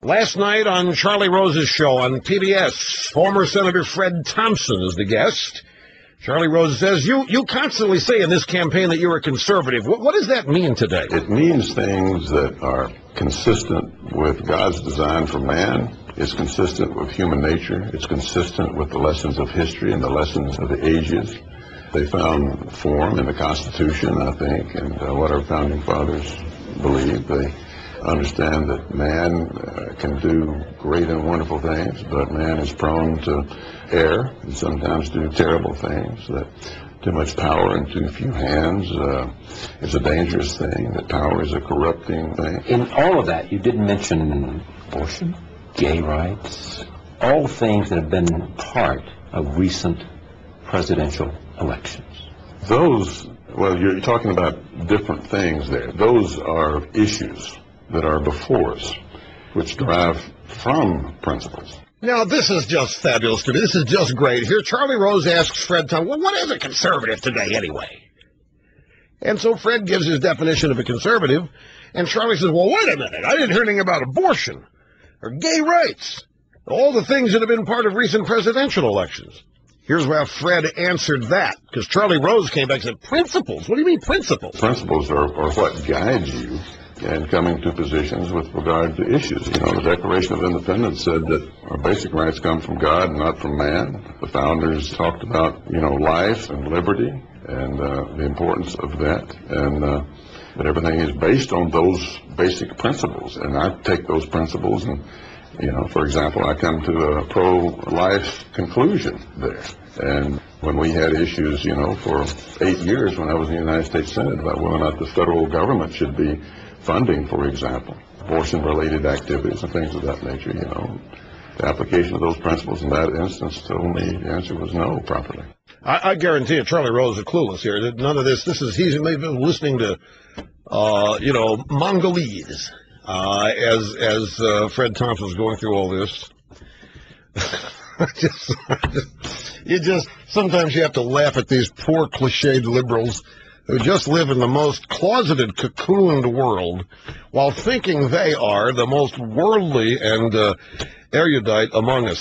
Last night on Charlie Rose's show on PBS, former Senator Fred Thompson is the guest. Charlie Rose says, you constantly say in this campaign that you're a conservative. What does that mean today? It means things that are consistent with God's design for man. It's consistent with human nature. It's consistent with the lessons of history and the lessons of the ages. They found form in the Constitution, I think, and what our founding fathers believed. They understand that man can do great and wonderful things, but man is prone to err and sometimes do terrible things. That too much power in too few hands is a dangerous thing, that power is a corrupting thing. In all of that, you didn't mention abortion, gay rights, all things that have been part of recent presidential elections. Those, well, you're talking about different things there. Those are issues that are before us, which derive from principles. Now, this is just fabulous to me. This is just great. Here, Charlie Rose asks Fred Thompson, well, what is a conservative today anyway? And so Fred gives his definition of a conservative, and Charlie says, well, wait a minute. I didn't hear anything about abortion or gay rights, all the things that have been part of recent presidential elections. Here's how Fred answered that, because Charlie Rose came back and said, principles? What do you mean principles? Principles are what guide you in coming to positions with regard to issues. You know, the Declaration of Independence said that our basic rights come from God and not from man. The founders talked about, life and liberty and the importance of that, and that everything is based on those basic principles. And I take those principles and, for example, I come to a pro-life conclusion there. And when we had issues, for 8 years when I was in the United States Senate about whether or not the federal government should be funding, for example, abortion-related activities and things of that nature, the application of those principles in that instance told me the answer was no properly. I guarantee you Charlie Rose is clueless here. None of this, he's maybe listening to, Mongolese, as Fred Thompson's going through all this. Sometimes you have to laugh at these poor cliched liberals who just live in the most closeted, cocooned world while thinking they are the most worldly and erudite among us.